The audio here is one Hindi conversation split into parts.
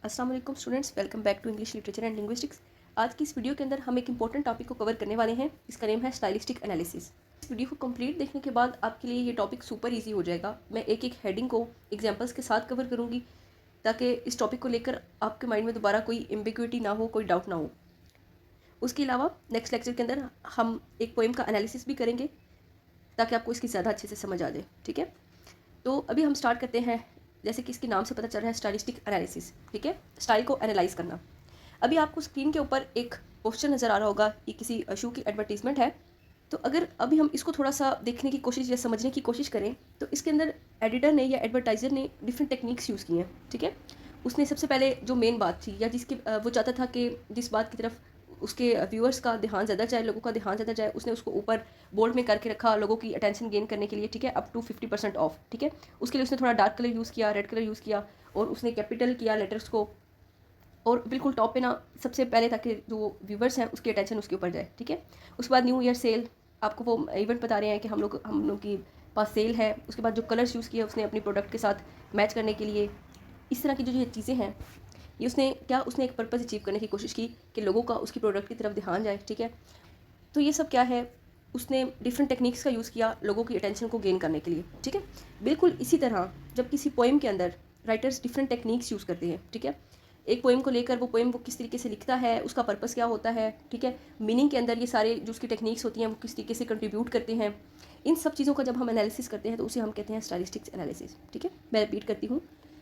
अस्सलाम वालेकुम students, welcome back to English literature and linguistics. आज की इस वीडियो के अंदर हम एक इंपॉर्टेंट टॉपिक को कवर करने वाले हैं। इसका नेम है स्टाइलिस्टिक एनालिसिस। इस वीडियो को कंप्लीट देखने के बाद आपके लिए ये टॉपिक सुपर इजी हो जाएगा। मैं एक एक हेडिंग को एग्जांपल्स के साथ कवर करूँगी ताकि इस टॉपिक को लेकर आपके माइंड में दोबारा कोई एम्बिग्विटी ना हो, कोई डाउट ना हो। उसके अलावा नेक्स्ट लेक्चर के अंदर हम एक पोएम का एनालिसिस भी करेंगे ताकि आपको इसकी ज़्यादा अच्छे से समझ आ जाए। ठीक है, तो अभी हम स्टार्ट करते हैं। जैसे कि इसके नाम से पता चल रहा है, स्टाइलिस्टिक एनालिसिस। ठीक है, स्टाइल को एनालाइज करना। अभी आपको स्क्रीन के ऊपर एक पोस्टर नज़र आ रहा होगा, ये किसी शू की एडवर्टीजमेंट है। तो अगर अभी हम इसको थोड़ा सा देखने की कोशिश या समझने की कोशिश करें तो इसके अंदर एडिटर ने या एडवर्टाइज़र ने डिफरेंट टेक्निक्स यूज़ की हैं। ठीक है, उसने सबसे पहले जो मेन बात थी या जिसकी वो चाहता था कि जिस बात की तरफ उसके व्यूअर्स का ध्यान ज़्यादा जाए, लोगों का ध्यान ज़्यादा जाए, उसने उसको ऊपर बोर्ड में करके रखा लोगों की अटेंशन गेन करने के लिए। ठीक है, अप टू 50% ऑफ। ठीक है, उसके लिए उसने थोड़ा डार्क कलर यूज़ किया, रेड कलर यूज़ किया और उसने कैपिटल किया लेटर्स को, और बिल्कुल टॉप पे ना सबसे पहले, ताकि जो व्यूवर्स हैं उसकी अटेंशन उसके ऊपर जाए। ठीक है, उसके बाद न्यू ईयर सेल, आपको वो इवेंट बता रहे हैं कि हम लोग की पास सेल है। उसके बाद जो कलर्स यूज़ किए उसने अपनी प्रोडक्ट के साथ मैच करने के लिए। इस तरह की जो चीज़ें हैं ये उसने एक पर्पज़ अचीव करने की कोशिश की कि लोगों का उसकी प्रोडक्ट की तरफ ध्यान जाए। ठीक है, तो ये सब क्या है, उसने डिफरेंट टेक्निक्स का यूज़ किया लोगों की अटेंशन को गेन करने के लिए। ठीक है, बिल्कुल इसी तरह जब किसी पोएम के अंदर राइटर्स डिफरेंट टेक्निक्स यूज़ करते हैं। ठीक है, एक पोएम को लेकर वो पोएम वो किस तरीके से लिखता है, उसका पर्पस क्या होता है। ठीक है, मीनिंग के अंदर ये सारे जो उसकी टेक्निक्स होती हैं वो किस तरीके से कंट्रीब्यूट करते हैं। इन सब चीज़ों का जब हम एनालिसिस करते हैं तो उसे हम कहते हैं स्टाइलिस्टिक्स एनालिसिस। ठीक है, मैं रिपीट करती हूँ,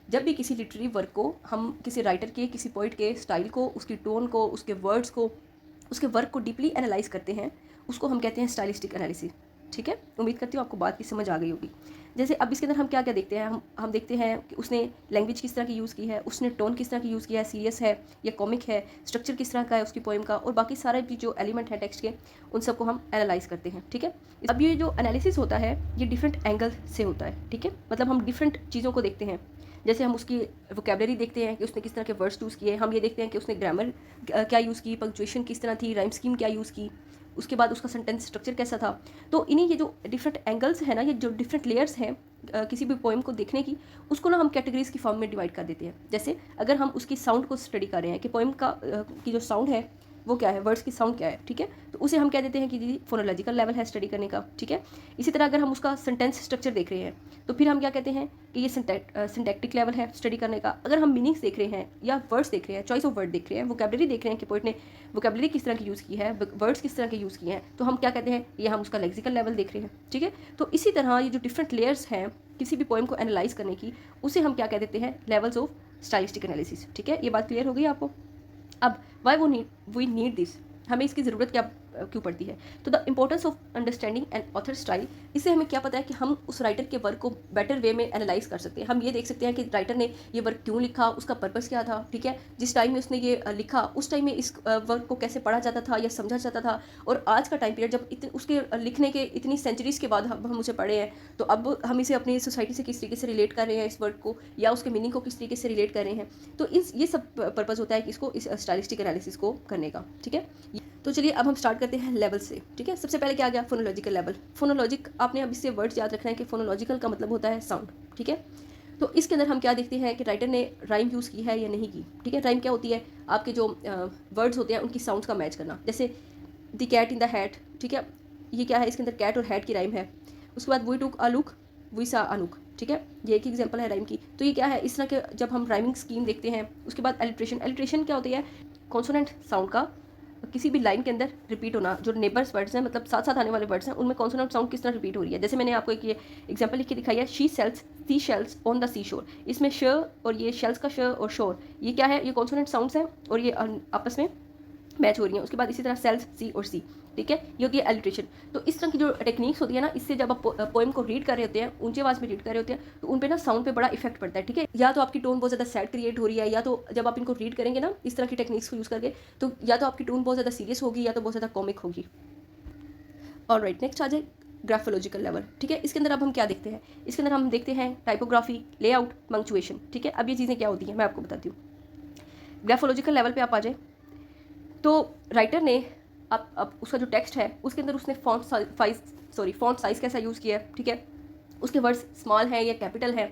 जब भी किसी लिटरेरी वर्क को हम किसी राइटर के, किसी पोइट के स्टाइल को, उसकी टोन को, उसके वर्ड्स को, उसके वर्क को डीपली एनालाइज करते हैं, उसको हम कहते हैं स्टाइलिस्टिक एनालिसिस। ठीक है, उम्मीद करती हूँ आपको बात की समझ आ गई होगी। जैसे अब इसके अंदर हम क्या क्या देखते हैं, हम देखते हैं कि उसने लैंग्वेज किस तरह की यूज़ की है, उसने टोन किस तरह की यूज़ किया है, सीरियस है या कॉमिक है, स्ट्रक्चर किस तरह का है उसकी पोएम का, और बाकी सारे भी जो एलिमेंट है टेक्स्ट के, उन सबको हम एनालाइज करते हैं। ठीक है, अब ये जो एनालिसिस होता है ये डिफरेंट एंगल से होता है। ठीक है, मतलब हम डिफरेंट चीज़ों को देखते हैं। जैसे हम उसकी वोकेबलरी देखते हैं कि उसने किस तरह के वर्ड्स यूज़ किए, हम ये देखते हैं कि उसने ग्रामर क्या यूज़ की, पंक्चुएशन किस तरह थी, राइम स्कीम क्या यूज़ की, उसके बाद उसका सेंटेंस स्ट्रक्चर कैसा था। तो इन्हीं ये जो डिफरेंट एंगल्स है ना, ये जो डिफरेंट लेयर्स हैं किसी भी पोएम को देखने की, उसको ना हम कैटेगरीज की फॉर्म में डिवाइड कर देते हैं। जैसे अगर हम उसकी साउंड को स्टडी कर रहे हैं कि पोएम का की जो साउंड है वो क्या है, वर्ड्स की साउंड क्या है। ठीक है, तो उसे हम कह देते हैं कि जी फोनोलॉजिकल लेवल है स्टडी करने का। ठीक है, इसी तरह अगर हम उसका सेंटेंस स्ट्रक्चर देख रहे हैं तो फिर हम क्या कहते हैं कि ये सिंटैक्टिक लेवल है स्टडी करने का। अगर हम मीनिंग्स देख रहे हैं या वर्ड्स देख रहे हैं, चॉइस ऑफ वर्ड देख रहे हैं, वोकेबलरी देख रहे हैं कि पोइट ने वोकेबलरी किस तरह की यूज़ की है, वर्ड्स किस तरह के यूज़ किए हैं, तो हम क्या कहते हैं, ये हम उसका लेक्सिकल लेवल देख रहे हैं। ठीक है, तो इसी तरह ये जो डिफरेंट लेयर्स हैं किसी भी पोएम को एनालाइज करने की, उसे हम क्या कह देते हैं, लेवल्स ऑफ स्टाइलिस्टिक एनालिसिस। ठीक है, ये बात क्लियर हो गई आपको। अब वी नीड दिस, हमें इसकी ज़रूरत क्या क्यों पड़ती है। तो the importance of understanding an author style, इससे हमें क्या पता है कि हम उस राइटर के वर्क को बेटर वे में एनालाइज कर सकते हैं। हम ये देख सकते हैं कि राइटर ने ये वर्क क्यों लिखा, उसका पर्पस क्या था। ठीक है, जिस टाइम में उसने ये लिखा उस टाइम में इस वर्क को कैसे पढ़ा जाता था या समझा जाता था, और आज का टाइम पीरियड जब उसके लिखने के इतनी सेंचुरीज़ के बाद हम उसे पढ़े हैं, तो अब हम इसे अपनी सोसाइटी से किस तरीके से रिलेट कर रहे हैं, इस वर्क को या उसके मीनिंग को किस तरीके से रिलेट कर रहे हैं। तो ये सब पर्पज़ होता है कि इसको, इस स्टाइलिस्टिक एनालिसिस को करने का। ठीक है, तो चलिए अब हम स्टार्ट करते हैं लेवल से। ठीक है, सबसे पहले क्या आ गया, फोनोलॉजिकल लेवल। फोनोलॉजिक, आपने अब इससे वर्ड्स याद रखना है कि फोनोलॉजिकल का मतलब होता है साउंड। ठीक है, तो इसके अंदर हम क्या देखते हैं कि राइटर ने राइम यूज़ की है या नहीं की। ठीक है, राइम क्या होती है, आपके जो वर्ड्स होते हैं उनकी साउंड्स का मैच करना। जैसे the cat in the hat, ठीक है, ये क्या है, इसके अंदर कैट और हैट की राइम है। उसके बाद we took a look, we saw अनुक। ठीक है, ये एक एग्जांपल है राइम की। तो ये क्या है, इस तरह के जब हम राइमिंग स्कीम देखते हैं। उसके बाद एलिट्रेशन, एलिट्रेशन क्या होती है, कॉन्सोनेंट साउंड का किसी भी लाइन के अंदर रिपीट होना। जो नेबर्स वर्ड्स हैं, मतलब साथ साथ आने वाले वर्ड्स हैं, उनमें कॉन्सोनेंट साउंड किस तरह रिपीट हो रही है। जैसे मैंने आपको एक ये एग्जांपल लिख के दिखाई है, she sells sea shells on the sea shore. इसमें श और ये शेल्स का श और शोर, ये क्या है, ये कॉन्सोनेंट साउंड्स हैं और ये आपस में मैच हो रही हैं। उसके बाद इसी तरह सेल्स सी और सी। ठीक है, ये होती है एलिट्रेशन। तो इस तरह की जो टेक्निक्स होती है ना, इससे जब आप पोएम को रीड कर रहे होते हैं, ऊंची आवाज़ में रीड कर रहे होते हैं, तो उन पे ना साउंड पे बड़ा इफेक्ट पड़ता है। ठीक है, या तो आपकी टोन बहुत ज़्यादा सैड क्रिएट हो रही है, या तो जब आप इनको रीड करेंगे ना इस तरह की टेक्निक्स को यूज़ करके, तो या तो आपकी टोन बहुत ज़्यादा सीरियस होगी या तो बहुत ज़्यादा कॉमिक होगी। ऑलराइट, नेक्स्ट आ जाए ग्राफोलॉजिकल लेवल। ठीक है, इसके अंदर अब हम क्या देखते हैं, इसके अंदर हम देखते हैं टाइपोग्राफी, लेआउट, पंक्चुएशन। ठीक है, अब ये चीज़ें क्या होती हैं मैं आपको बताती हूँ। ग्राफोलॉजिकल लेवल पे आप आ जाए तो राइटर ने अब उसका जो टेक्स्ट है उसके अंदर उसने फॉन्ट साइज़ कैसा यूज़ किया है। ठीक है, उसके वर्ड्स स्मॉल हैं या कैपिटल है,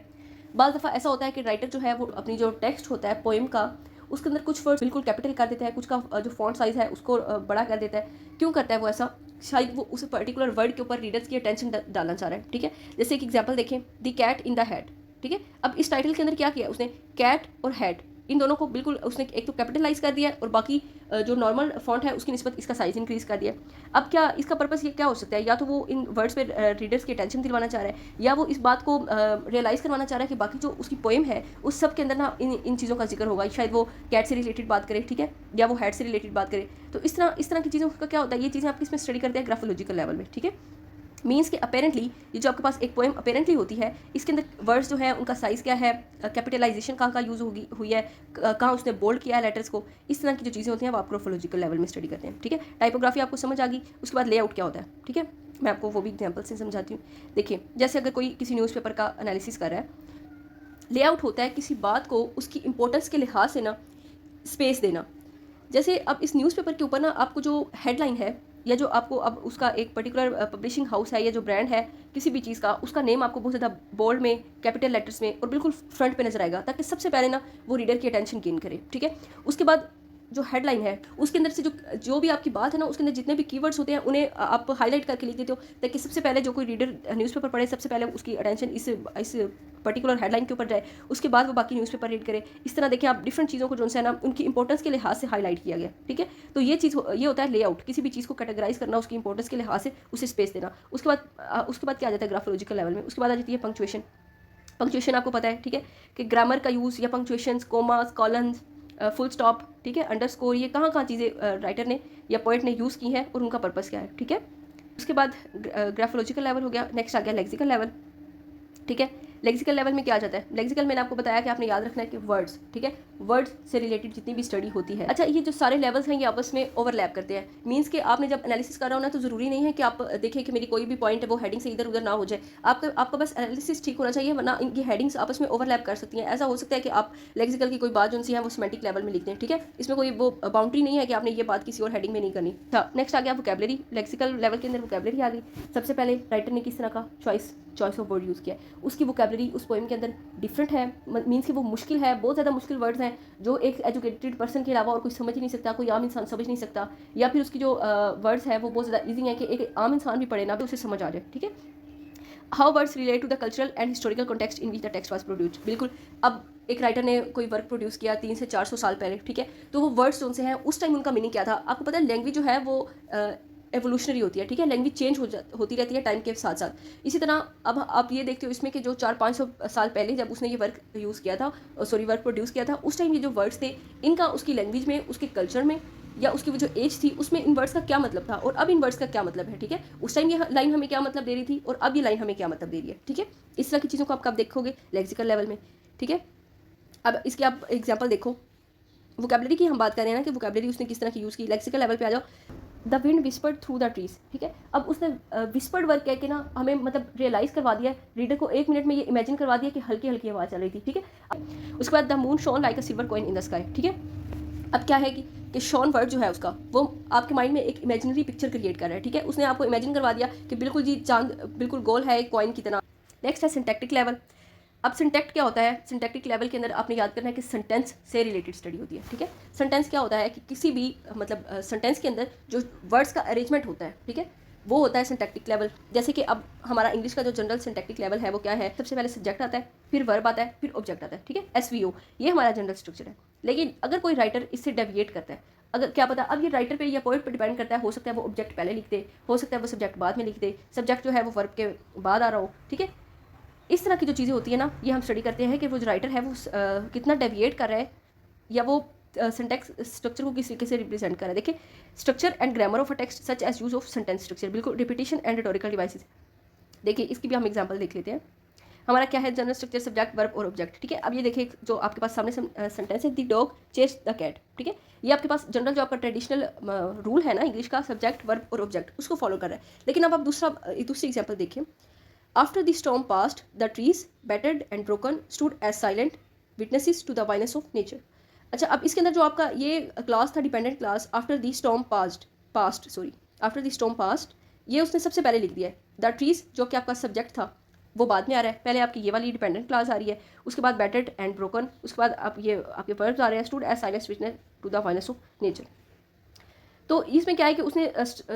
बाज़ दफ़ा ऐसा होता है कि राइटर जो है वो अपनी जो टेक्स्ट होता है पोएम का, उसके अंदर कुछ वर्ड्स बिल्कुल कैपिटल कर देता है, कुछ का जो फॉन्ट साइज़ है उसको बड़ा कर देता है। क्यों करता है वो ऐसा? शायद वो उस पर्टिकुलर वर्ड के ऊपर रीडर्स की अटेंशन डालना चाह रहा है, ठीक है। जैसे एक एग्जांपल देखें, the cat in the hat, ठीक है। अब इस टाइटल के अंदर क्या किया उसने, कैट और हैट इन दोनों को बिल्कुल उसने एक तो कैपिटलाइज कर दिया और बाकी जो नॉर्मल फॉन्ट है उसकी निस्बत इसका साइज़ इंक्रीज़ कर दिया। अब क्या इसका पर्पस ये क्या हो सकता है? या तो वो इन वर्ड्स पे रीडर्स की अटेंशन दिलवाना चाह रहा है, या वो इस बात को रियलाइज़ करवाना चाह रहा है कि बाकी जो उसकी पोएम है उस सब के अंदर ना इन चीज़ों का जिक्र होगा। शायद वो कैट से रिलेटेड बात करे, ठीक है, या वो हैट से रिलेटेड बात करे। तो इस तरह की चीज़ों का क्या होता है, ये चीज़ें आप इसमें स्टडी करते हैं ग्राफोलॉजिकल लेवल में, ठीक है। मीन्स कि अपेरेंटली ये जो आपके पास एक पोएम अपेरेंटली होती है, इसके अंदर वर्ड्स जो है उनका साइज़ क्या है, कैपिटलाइजेशन कहाँ यूज़ हुई है, कहाँ उसने बोल्ड किया है लेटर्स को, इस तरह की जो चीज़ें होती हैं वो आप ग्राफोलॉजिकल लेवल में स्टडी करते हैं, ठीक है। टाइपोग्राफी आपको समझ आ गई। उसके बाद लेआउट क्या होता है, ठीक है, मैं आपको वो भी एग्जाम्पल से समझाती हूँ। देखिए, जैसे अगर कोई किसी न्यूज़पेपर का एनालिसिस कर रहा है, लेआउट होता है किसी बात को उसकी इंपॉर्टेंस के लिहाज से ना स्पेस देना। जैसे अब इस न्यूज़पेपर के ऊपर ना आपको जो हेडलाइन है, या जो आपको अब उसका एक पर्टिकुलर पब्लिशिंग हाउस है या जो ब्रांड है किसी भी चीज़ का, उसका नेम आपको बहुत ज़्यादा बोल्ड में कैपिटल लेटर्स में और बिल्कुल फ्रंट पे नजर आएगा, ताकि सबसे पहले ना वो रीडर की अटेंशन गेन करे, ठीक है। उसके बाद जो हेडलाइन है उसके अंदर से जो भी आपकी बात है ना, उसके अंदर जितने भी कीवर्ड्स होते हैं उन्हें आप हाईलाइट करके लिख देते हो, ताकि सबसे पहले जो कोई रीडर न्यूज़पेपर पढ़े सबसे पहले उसकी अटेंशन इस पर्टिकुलर हेडलाइन के ऊपर जाए, उसके बाद वो बाकी न्यूज़पेपर रीड करे। इस तरह देखिए आप डिफरेंट चीज़ों को जो है ना उनकी इंपॉर्टेंस के लिहाज से हाईलाइट किया गया, ठीक है। तो ये चीज़ ये होता है लेआउट, किसी भी चीज़ को कैटेगराइज करना, उसकी इंपॉर्टेंस के लिहाज से उसे स्पेस देना। उसके बाद क्या आ जाता है ग्राफोलॉजिकल लेवल में, उसके बाद आ जाती है पंक्चुएशन। पंक्चुएशन आपको पता है, ठीक है, कि ग्रामर का यूज़ या punctuation, commas, colons, full stop, ठीक है, अंडरस्कोर, ये कहाँ चीज़ें राइटर ने या पोएट ने यूज़ की हैं और उनका पर्पस क्या है, ठीक है। उसके बाद ग्राफोलॉजिकल लेवल हो गया। नेक्स्ट आ गया लेक्सिकल लेवल, ठीक है। लेक्सिकल लेवल में क्या आ जाता है? लेक्सिकल मैंने आपको बताया कि आपने याद रखना है कि वर्ड्स, ठीक है, वर्ड्स से रिलेटेड जितनी भी स्टडी होती है। अच्छा, ये जो सारे लेवल्स हैं ये आपस में ओवरलैप करते हैं। मीन्स कि आपने जब एनालिसिस कर रहा हो ना, तो ज़रूरी नहीं है कि आप देखें कि मेरी कोई भी पॉइंट है वो हेडिंग से इधर उधर ना हो जाए। आपका बस एनालिसिस ठीक होना चाहिए, वरना इनकी हेडिंग्स आपस में ओवरलैप कर सकती हैं। ऐसा हो सकता है कि आप लेक्सिकल की कोई बात जो सी है वो सिमेंटिक लेवल में लिखते हैं, ठीक है। इसमें कोई वो बाउंड्री नहीं है कि आपने ये बात किसी और हेडिंग में नहीं करनी। था नेक्स्ट आ गया वोकैबुलरी। लेक्सिकल लेवल के अंदर वोकैबुलरी आ गई। सबसे पहले राइटर ने किस तरह का चॉइस ऑफ वर्ड यूज़ किया है, उसकी वोकैबुलरी उस पोएम के अंदर डिफरेंट है, मीन्स कि वो मुश्किल है, बहुत ज़्यादा मुश्किल वर्ड्स हैं जो एक एजुकेटेड पर्सन के अलावा और कोई समझ ही नहीं सकता, कोई आम इंसान समझ नहीं सकता, या फिर उसकी जो वर्ड्स है वो बहुत ज़्यादा ईजी है कि एक आम इंसान भी पढ़े ना भी उसे समझ आ जाए, ठीक है। How words relate to the cultural and historical context in which the text was produced. बिल्कुल, अब एक राइटर ने कोई वर्क प्रोड्यूस किया 300 से 400 साल पहले, ठीक है, तो वो वर्ड्स जो से हैं उस टाइम उनका मीनिंग क्या था। आपको पता है लैंग्वेज जो है वो एवोल्यूशनरी होती है, ठीक है, लैंग्वेज चेंज होती रहती है टाइम के साथ साथ। इसी तरह अब आप ये देखते हो इसमें कि जो 400-500 साल पहले जब उसने ये वर्क यूज़ किया था, वर्क प्रोड्यूस किया था, उस टाइम ये जो वर्ड्स थे इनका उसकी लैंग्वेज में, उसके कल्चर में, या उसकी वो जो एज थी उसमें इन वर्ड्स का क्या मतलब था और अब इन वर्ड्स का क्या मतलब है, ठीक है। उस टाइम ये लाइन हमें क्या मतलब दे रही थी और अब ये लाइन हमें क्या मतलब दे रही है, ठीक है। इस तरह की चीज़ों को आप कब देखोगे? लेक्सिकल लेवल में, ठीक है। अब इसके आप एग्जाम्पल देखो, वोकैबुलरी की हम बात कर रहे हैं ना कि वोकैबुलरी उसने किस तरह की यूज़ की। लेक्सिकल लेवल पे आ जाओ, the wind whispered through the trees, ठीक है। अब उसने विस्पर्ड वर्ड कह के ना हमें मतलब रियलाइज करवा दिया, रीडर को 1 मिनट में ये इमेजिन करवा दिया कि हल्की हल्की आवाज़ चल रही थी, ठीक है। उसके बाद the moon shown like a silver coin in the sky, ठीक है। अब क्या है कि शॉन वर्ड जो है उसका वो आपके माइंड में एक इमेजिनरी पिक्चर क्रिएट कर रहा है, ठीक है। उसने आपको इमेजिन करवा दिया कि बिल्कुल जी चांद बिल्कुल गोल है एक कॉइन की तरह। नेक्स्ट है सिंटैक्टिक लेवल। अब सिंटैक्ट क्या होता है? सिंटैक्टिक लेवल के अंदर आपने याद करना है कि सेंटेंस से रिलेटेड स्टडी होती है, ठीक है। सेंटेंस क्या होता है कि किसी भी मतलब सेंटेंस के अंदर जो वर्ड्स का अरेंजमेंट होता है, ठीक है, वो होता है सिंटैक्टिक लेवल। जैसे कि अब हमारा इंग्लिश का जो जनरल सिंटैक्टिक लेवल है वो क्या है? सबसे पहले सब्जेक्ट आता है, फिर वर्ब आता है, फिर ऑब्जेक्ट आता है, ठीक है, SVO, ये हमारा जनरल स्ट्रक्चर है। लेकिन अगर कोई राइटर इससे डेविएट करता है, अगर क्या पता, अब ये राइटर पे या पोएट पे डिपेंड करता है, हो सकता है वो ऑब्जेक्ट पहले लिख दे, हो सकता है वो सब्जेक्ट बाद में लिख दे, सब्जेक्ट जो है वो वर्ब के बाद आ रहा हो, ठीक है। इस तरह की जो चीज़ें होती है ना, ये हम स्टडी करते हैं कि वो जो राइटर है वो कितना डेविएट कर रहा है या वो सिंटैक्स स्ट्रक्चर को किस तरीके से रिप्रेजेंट कर रहा है। देखिए, structure and grammar of a text such as use of sentence structure, बिल्कुल रिपीटिशन एंड रिटोरिकल डिवाइसेस। देखिए, इसकी भी हम एग्जांपल देख लेते हैं। हमारा क्या है? जनरल स्ट्रक्चर, सब्जेक्ट, वर्ब और ऑब्जेक्ट, ठीक है। अब ये देखिए जो आपके पास सामने सेंटेंस है, the dog chase the cat, ठीक है। ये आपके पास जनरल जो आपका ट्रेडिशनल रूल है ना इंग्लिश का, सब्जेक्ट, वर्ब और ऑब्जेक्ट, उसको फॉलो कर रहा है। लेकिन अब आप दूसरी एग्जाम्पल देखिए। After the storm passed, the trees, battered and broken, stood as silent witnesses to the violence of nature. अच्छा, अब इसके अंदर जो आपका ये क्लास था, dependent class, after the storm after the storm past, ये उसने सबसे पहले लिख दिया है। द ट्रीज जो कि आपका सब्जेक्ट था, वो बाद में आ रहा है। पहले आपकी ये वाली डिपेंडेंट क्लास आ रही है, उसके बाद बैटर्ड एंड ब्रोकन, उसके बाद आप ये आपके वर्ब्स आ रहे हैं, stood as silence witness to the violence of nature. तो इसमें क्या है कि उसने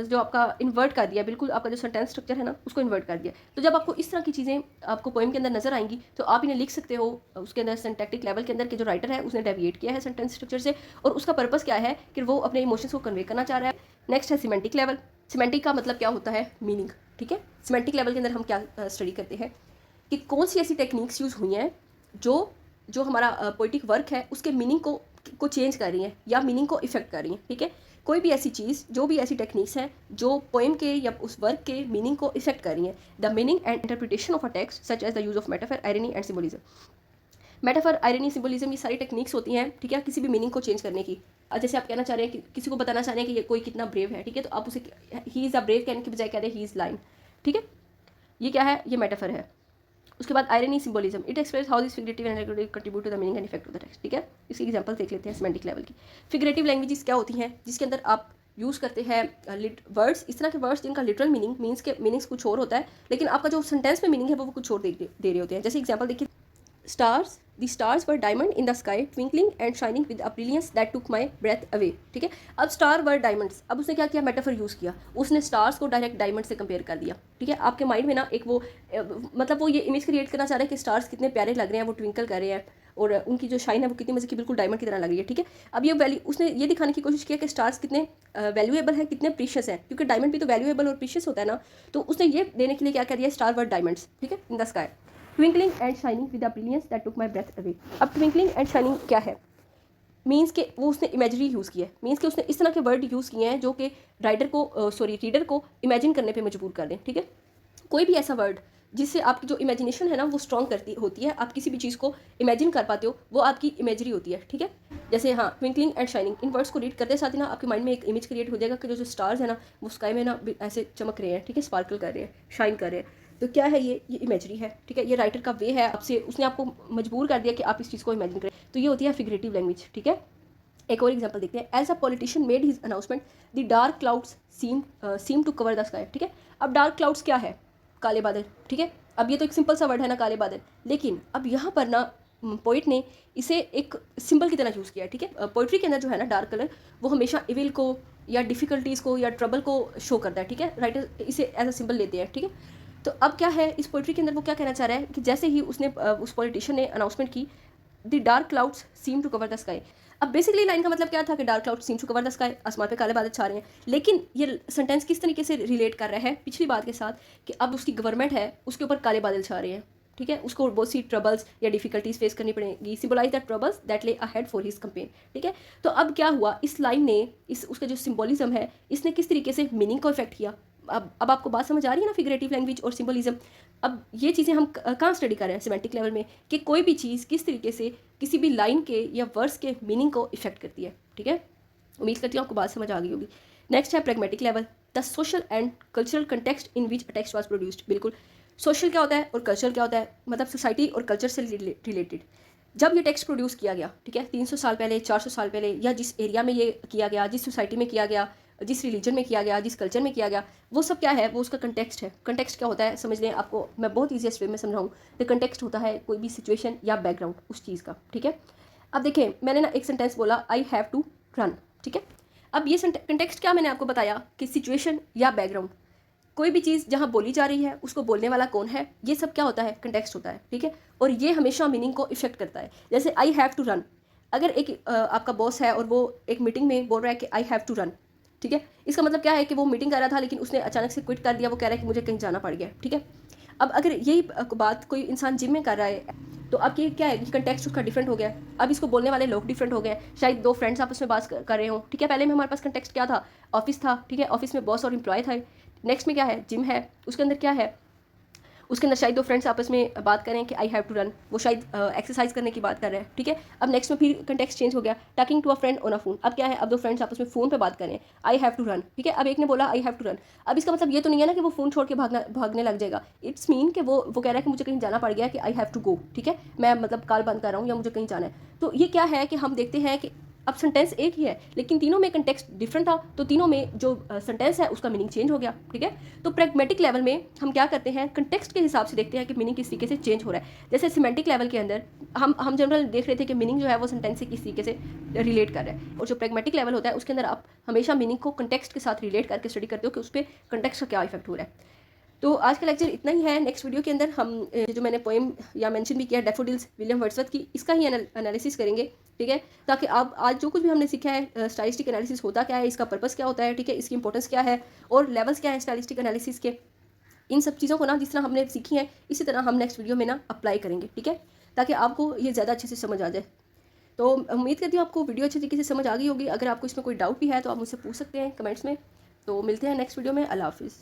जो आपका इन्वर्ट कर दिया, बिल्कुल आपका जो सेंटेंस स्ट्रक्चर है ना उसको इन्वर्ट कर दिया। तो जब आपको इस तरह की चीज़ें आपको पोएम के अंदर नजर आएंगी तो आप इन्हें लिख सकते हो। उसके अंदर सिंटैक्टिक लेवल के अंदर के जो राइटर है उसने डेविएट किया है सेंटेंस स्ट्रक्चर से, और उसका पर्पस क्या है कि वो अपने इमोशंस को कन्वे करना चाह रहा है। नेक्स्ट है सिमेंटिक लेवल। सिमेंटिक का मतलब क्या होता है, मीनिंग। ठीक है, सिमेंटिक लेवल के अंदर हम क्या स्टडी करते हैं कि कौन सी ऐसी टेक्निक्स यूज़ हुई हैं जो हमारा पोइटिक वर्क है उसके मीनिंग को चेंज कर रही हैं या मीनिंग को इफेक्ट कर रही हैं। ठीक है, कोई भी ऐसी चीज़, जो भी ऐसी टेक्निक्स हैं जो पोएम के या उस वर्क के मीनिंग को इफेक्ट कर रही हैं। The meaning and interpretation of a text such as the use of metaphor, irony and symbolism. Metaphor, irony, symbolism, ये सारी टेक्निक्स होती हैं, ठीक है, किसी भी मीनिंग को चेंज करने की। जैसे आप कहना चाह रहे हैं कि किसी को बताना चाह रहे हैं कि ये कोई कितना ब्रेव है, ठीक है, तो आप उसे ही इज़ अ ब्रेव कहने के बजाय कह रहे हैं ही इज़ लाइन। ठीक है, ये क्या है, ये मेटाफर है। उसके बाद irony, symbolism, it express how this figurative and contribute to the meaning and effect of the text. ठीक है, इसकी एग्जांपल देख लेते हैं सिमेंटिक लेवल की। फिगरेटिव लैंग्वेजेस क्या होती हैं, जिसके अंदर आप यूज़ करते हैं वर्ड्स, इस तरह के वर्ड्स जिनका लिटरल मीनिंग्स कुछ और होता है, लेकिन आपका जो सेंटेंस में मीनिंग है वो कुछ और दे रहे होते हैं। जैसे एग्जांपल देखिए, stars, the stars were diamond in the sky twinkling and shining with a brilliance that took my breath away. ठीक है, अब स्टार वर डायमंड्स, अब उसने क्या किया, मेटाफर यूज़ किया, उसने स्टार्स को डायरेक्ट डायमंड से कंपेयर कर दिया। ठीक है, आपके माइंड में ना एक वो मतलब वो ये इमेज क्रिएट करना चाह रहे हैं कि स्टार्स कितने प्यारे लग रहे हैं, वो ट्विंकल कर रहे हैं और उनकी जो शाइन है वो कितनी मजे की, बिल्कुल डायमंड की तरह लग रही है। ठीक है, अब ये वैल्यू उसने ये दिखाने की कोशिश किया कि स्टार्स कितने वैल्यूएबल है, कितने प्रीशियस है, क्योंकि डायमंड भी तो वैल्यूएबल और प्रीशियस होता है ना। तो उसने ये देने के लिए क्या कर दिया, स्टार वर डायमंड्स, ठीक है, in the sky twinkling and shining with a brilliance that took my breath away. अब ट्विंकलिंग एंड शाइनिंग क्या है, मीन्स के वो उसने इमेजरी यूज़ किया है, मीन्स के उसने इस तरह के वर्ड यूज़ किए हैं जो कि रीडर को इमेजिन करने पे मजबूर कर दें। ठीक है, कोई भी ऐसा वर्ड जिससे आपकी जो इमेजिनेशन है ना वो स्ट्रॉन्ग होती है, आप किसी भी चीज़ को इमेजिन कर पाते हो, वो आपकी इमेजरी होती है। ठीक है, जैसे हाँ, twinkling and shining, in words को रीड करते साथ ही ना आपके माइंड में एक इमेज क्रिएट हो जाएगा कि जो स्टार्स है ना वो स्काई में ना ऐसे चमक रहे हैं, ठीक है, स्पार्कल कर रहे हैं, शाइन कर रहे हैं। तो क्या है, ये इमेजरी है। ठीक है, ये राइटर का वे है, आपसे उसने आपको मजबूर कर दिया कि आप इस चीज़ को इमेजिन करें। तो ये होती है फिगरेटिव लैंग्वेज। ठीक है, एक और एग्जांपल देखते हैं। As a politician made his announcement the dark clouds seem to cover the sky. ठीक है, अब डार्क क्लाउड्स क्या है, काले बादल। ठीक है, अब ये तो एक सिंपल सा वर्ड है ना, काले बादल, लेकिन अब यहाँ पर ना पोइट ने इसे एक सिंबल की तरह यूज़ किया है। ठीक है, पोइट्री के अंदर जो है ना डार्क कलर वो हमेशा इविल को या डिफ़िकल्टीज़ को या ट्रबल को शो करता है। ठीक है, राइटर इसे एज अ सिंबल लेते हैं। ठीक है, तो अब क्या है इस पोइट्री के अंदर वो क्या कहना चाह रहा है कि जैसे ही उसने उस पॉलिटिशियन ने अनाउंसमेंट की the dark clouds seem to cover the sky. अब बेसिकली लाइन का मतलब क्या था कि dark cloud seem to cover the sky, आसमान पे काले बादल छा रहे हैं, लेकिन ये सेंटेंस किस तरीके से रिलेट कर रहा है पिछली बात के साथ कि अब उसकी गवर्नमेंट है उसके ऊपर काले बादल छा रहे हैं। ठीक है, उसको बहुत सी ट्रबल्स या डिफिकल्टीज फेस करनी पड़ेगी, सिंबलाइज द ट्रबल्स दैट ले अहेड फॉर हिज कैंपेन। ठीक है, तो अब क्या हुआ, इस लाइन ने उसका जो सिंबोलिज्म है इसने किस तरीके से मीनिंग को इफेक्ट किया। अब आपको बात समझ आ रही है ना, फिगरेटिव लैंग्वेज और सिंबोलिज्म। अब ये चीज़ें हम कहाँ स्टडी कर रहे हैं, सिमेंटिक लेवल में, कि कोई भी चीज़ किस तरीके से किसी भी लाइन के या वर्ड्स के मीनिंग को इफेक्ट करती है। ठीक है, उम्मीद करती हूँ आपको बात समझ आ गई होगी। नेक्स्ट है pragmatic level, the social and cultural context in which a text was produced. बिल्कुल, सोशल क्या होता है और कल्चर क्या होता है, मतलब सोसाइटी और कल्चर से रिलेटेड जब ये टेक्स्ट प्रोड्यूस किया गया, ठीक है, 300 साल पहले, 400 साल पहले, या जिस एरिया में ये किया गया, जिस सोसाइटी में किया गया, जिस रिलीजन में किया गया, जिस कल्चर में किया गया, वो सब क्या है, वो उसका कंटेक्स्ट है। कंटेक्स्ट क्या होता है समझ लें, आपको मैं बहुत ईजीएस्ट वे में समझाऊँ तो कंटेक्स्ट होता है कोई भी सिचुएशन या बैकग्राउंड उस चीज़ का। ठीक है, अब देखें मैंने ना एक सेंटेंस बोला, आई हैव टू रन। ठीक है, अब ये कंटेक्स्ट क्या मैंने आपको बताया कि सिचुएशन या बैकग्राउंड, कोई भी चीज़ जहाँ बोली जा रही है उसको बोलने वाला कौन है, ये सब क्या होता है, कंटेक्स्ट होता है। ठीक है, और ये हमेशा मीनिंग को इफेक्ट करता है। जैसे आई हैव टू रन, अगर एक आपका बॉस है और वो एक मीटिंग में बोल रहा है कि आई हैव टू रन, ठीक है, इसका मतलब क्या है कि वो मीटिंग कर रहा था लेकिन उसने अचानक से क्विट कर दिया, वो कह रहा है कि मुझे कहीं जाना पड़ गया। ठीक है, अब अगर यही बात कोई इंसान जिम में कर रहा है तो अब ये क्या है कि कंटेक्स्ट उसका डिफरेंट हो गया। अब इसको बोलने वाले लोग डिफरेंट हो गए, शायद दो फ्रेंड्स आपस में बात कर रहे हो। ठीक है, पहले में हमारे पास कंटेक्स्ट क्या था, ऑफिस था। ठीक है, ऑफिस में बॉस और एम्प्लॉय था। नेक्स्ट में क्या है, जिम है, उसके अंदर क्या है, उसके अंदर शायद दो फ्रेंड्स आपस में बात करें कि आई हैव टू रन, वो शायद एक्सरसाइज करने की बात कर रहे हैं। ठीक है, अब नेक्स्ट में फिर कंटेक्स्ट चेंज हो गया, talking to a friend on a phone. अब क्या है, अब दो फ्रेंड्स आपस में फ़ोन पे बात करें, आई हैव टू रन। ठीक है, अब एक ने बोला आई हैव टू रन, अब इसका मतलब ये तो नहीं है ना कि वो फ़ोन छोड़ के भागने लग जाएगा। इट्स मीन कि वो कह रहा है कि मुझे कहीं जाना पड़ गया, कि आई हैव टू गो। ठीक है, मैं मतलब कॉल बंद कर रहा हूँ या मुझे कहीं जाना है। तो ये क्या है कि हम देखते हैं कि अब सेंटेंस एक ही है लेकिन तीनों में कंटेक्स्ट डिफरेंट था, तो तीनों में जो सेंटेंस है उसका मीनिंग चेंज हो गया। ठीक है, तो प्रैग्मेटिक लेवल में हम क्या करते हैं, कंटेक्स्ट के हिसाब से देखते हैं कि मीनिंग किस तरीके से चेंज हो रहा है। जैसे सिमेंटिक लेवल के अंदर हम जनरल देख रहे थे कि मीनिंग जो है वो सेंटेंस से किस तरीके से रिलेट कर रहा है, और जो प्रैग्मेटिक लेवल होता है उसके अंदर आप हमेशा मीनिंग को कंटेक्स्ट के साथ रिलेट करके स्टडी करते हो कि उस पर कंटेक्स्ट का क्या इफेक्ट हो रहा है। तो आज का लेक्चर इतना ही है। नेक्स्ट वीडियो के अंदर हम जो मैंने पोएम या मेंशन भी किया डैफोडिल्स विलियम वर्ड्सवर्थ की, इसका ही एनालिसिस करेंगे। ठीक है, ताकि आप आज जो कुछ भी हमने सीखा है स्टाइलिस्टिक एनालिसिस होता क्या है, इसका पर्पस क्या होता है, ठीक है, इसकी इंपॉर्टेंस क्या है और लेवल्स क्या है स्टाइलिस्टिक एनालिसिस के, इन सब चीज़ों को ना जिस तरह हमने सीखी है इसी तरह हम नेक्स्ट वीडियो में ना अप्लाई करेंगे। ठीक है, ताकि आपको ये ज़्यादा अच्छे से समझ आ जाए। तो उम्मीद करती हूँ आपको वीडियो अच्छे तरीके से समझ आ गई होगी। अगर आपको इसमें कोई डाउट भी है तो आप मुझसे पूछ सकते हैं कमेंट्स में। तो मिलते हैं नेक्स्ट वीडियो में। अल्लाह हाफिज़।